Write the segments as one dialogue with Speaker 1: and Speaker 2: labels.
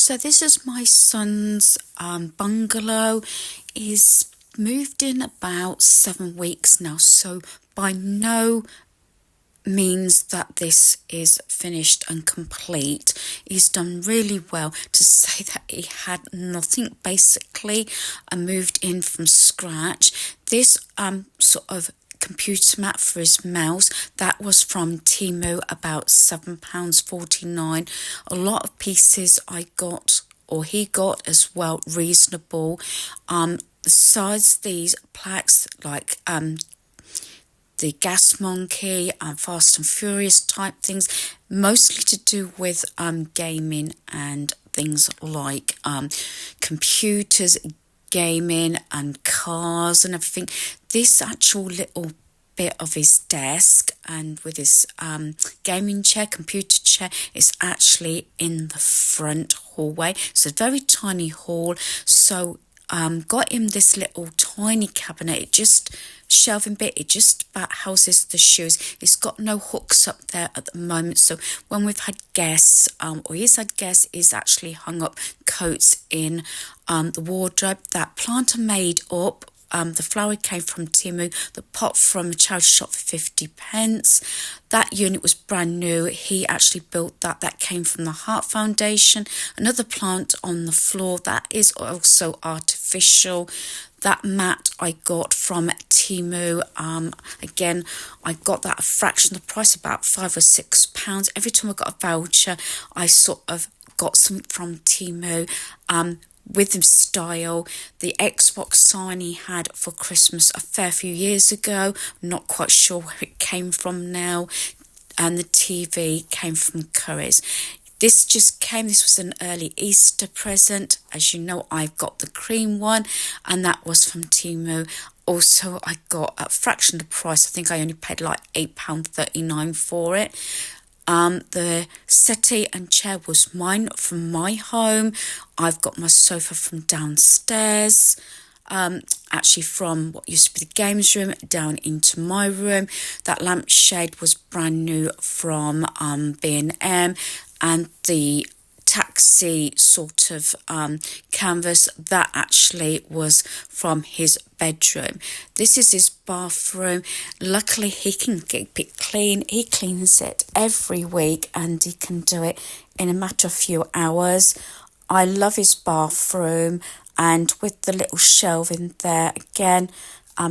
Speaker 1: So this is my son's bungalow. He's moved in about 7 weeks now, so by no means that this is finished and complete. He's done really well to say that he had nothing basically and moved in from scratch. This sort of computer mat for his mouse, that was from Temu, about £7.49. A lot of pieces I got, or he got as well, reasonable. Besides these plaques, like the Gas Monkey and Fast and Furious type things, mostly to do with gaming and things like computers, gaming and cars and everything. This actual little bit of his desk and with his gaming chair, computer chair, is actually in the front hallway. It's a very tiny hall, so got him this little tiny cabinet. It just shelving bit, it just about houses the shoes. It's got no hooks up there at the moment, so when we've had guests, or he's had guests, he's actually hung up coats in the wardrobe. That plant I made up, the flower came from Temu, the pot from a charity shop for 50p. That unit was brand new. He actually built that. That came from the Heart Foundation. Another plant on the floor, that is also artificial. That mat I got from Temu. Again, I got that a fraction of the price, about £5 or £6. Every time I got a voucher, I sort of got something from Temu. With his style, the Xbox sign he had for Christmas a fair few years ago, not quite sure where it came from now, and the TV came from Curry's. This was an early Easter present. As you know, I've got the cream one, and that was from Temu. Also, I got a fraction of the price. I think I only paid like £8.39 for it. The settee and chair was mine from my home. I've got my sofa from downstairs, actually from what used to be the games room down into my room. That lampshade was brand new from B&M, and the taxi sort of canvas, that actually was from his bedroom. This is his bathroom. Luckily he can keep it clean. He cleans it every week and he can do it in a matter of few hours. I love his bathroom, and with the little shelving there, again,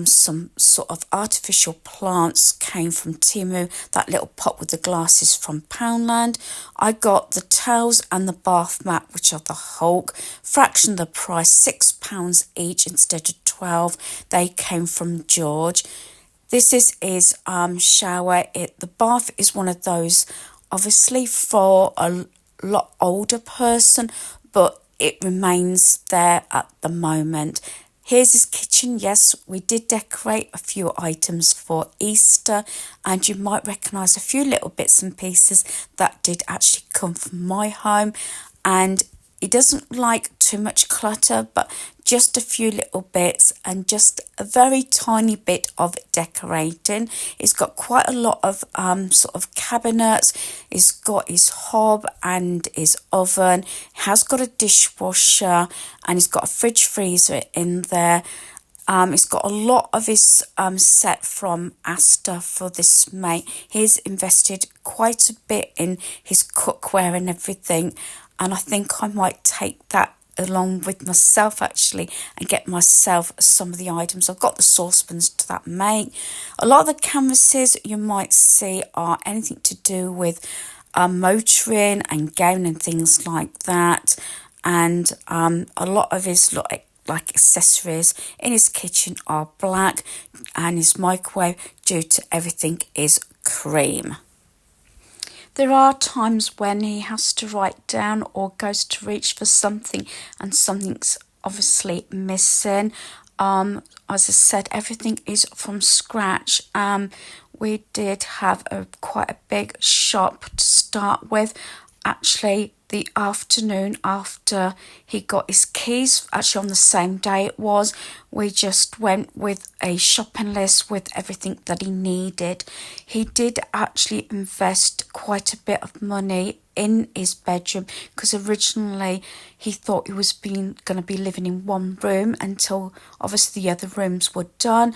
Speaker 1: some sort of artificial plants came from Temu. That little pot with the glasses from Poundland. I got the towels and the bath mat, which are the Hulk, fraction of the price, £6 each instead of 12. They came from George. This is his shower. The bath is one of those, obviously for a lot older person, but it remains there at the moment. Here's his kitchen. Yes, we did decorate a few items for Easter, and you might recognise a few little bits and pieces that did actually come from my home. And he doesn't like too much clutter, but just a few little bits and just a very tiny bit of decorating. He's got quite a lot of sort of cabinets. He's got his hob and his oven. He has got a dishwasher, and he's got a fridge freezer in there. He's got a lot of his set from Asda for this mate. He's invested quite a bit in his cookware and everything, and I think I might take that along with myself actually and get myself some of the items. I've got the saucepans to that mate. A lot of the canvases you might see are anything to do with motoring and gaming and things like that, and a lot of his like accessories in his kitchen are black, and his microwave, due to everything, is cream. There are times when he has to write down or goes to reach for something and something's obviously missing. As I said, everything is from scratch. We did have quite a big shop to start with. Actually, the afternoon after he got his keys, actually on the same day it was, we just went with a shopping list with everything that he needed. He did actually invest quite a bit of money in his bedroom, because originally he thought he was going to be living in one room until obviously the other rooms were done,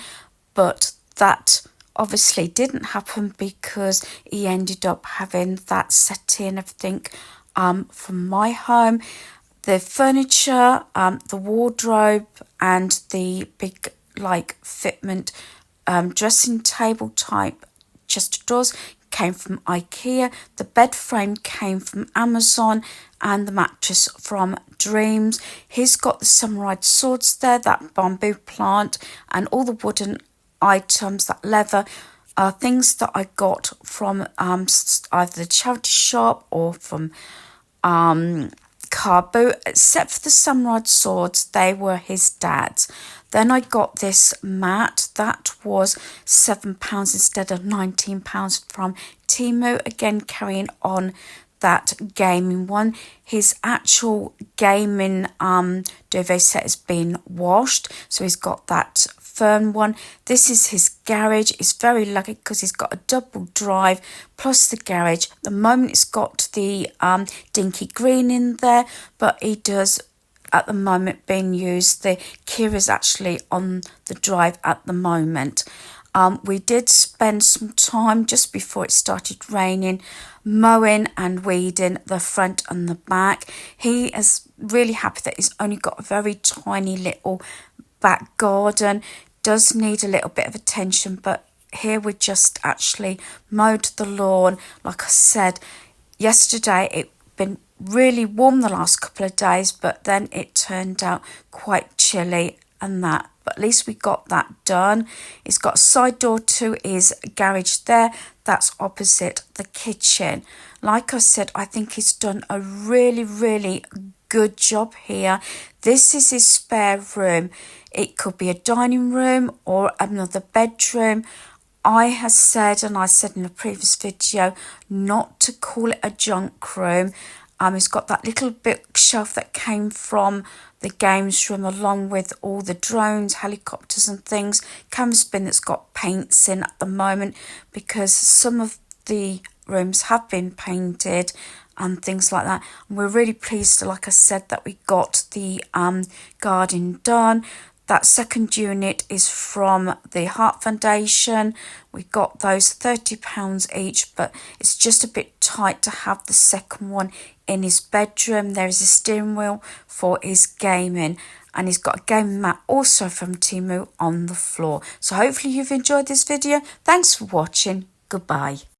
Speaker 1: but that obviously didn't happen because he ended up having that settee and everything from my home. The furniture, the wardrobe and the big fitment dressing table type chest of drawers came from IKEA. The bed frame came from Amazon and the mattress from Dreams. He's got the samurai swords there, that bamboo plant, and all the wooden items, that leather, things that I got from either the charity shop or from car boot, except for the samurai swords, they were his dad's. Then I got this mat that was £7 instead of £19 from Temu, again carrying on that gaming one. His actual gaming duvet set has been washed, so he's got that fern one. This is his garage. It's very lucky because he's got a double drive plus the garage. At the moment it's got the dinky green in there, but he does at the moment being used. The Kira's actually on the drive at the moment. We did spend some time just before it started raining mowing and weeding the front and the back. He is really happy that he's only got a very tiny little back garden. Does need a little bit of attention, but here we just actually mowed the lawn. Like I said, yesterday it been really warm the last couple of days, but then it turned out quite chilly and that, but at least we got that done. It's got a side door to his garage there, that's opposite the kitchen. Like I said, I think he's done a really good job here. This is his spare room. It could be a dining room or another bedroom. I have said, and I said in a previous video, not to call it a junk room. It's got that little bookshelf that came from the games room, along with all the drones, helicopters and things. Canvas bin that's got paints in at the moment because some of the rooms have been painted and things like that. And we're really pleased, like I said, that we got the garden done. That second unit is from the Heart Foundation. We got those £30 each, but it's just a bit tight to have the second one in his bedroom. There is a steering wheel for his gaming, and he's got a gaming mat also from Temu on the floor. So hopefully you've enjoyed this video. Thanks for watching. Goodbye.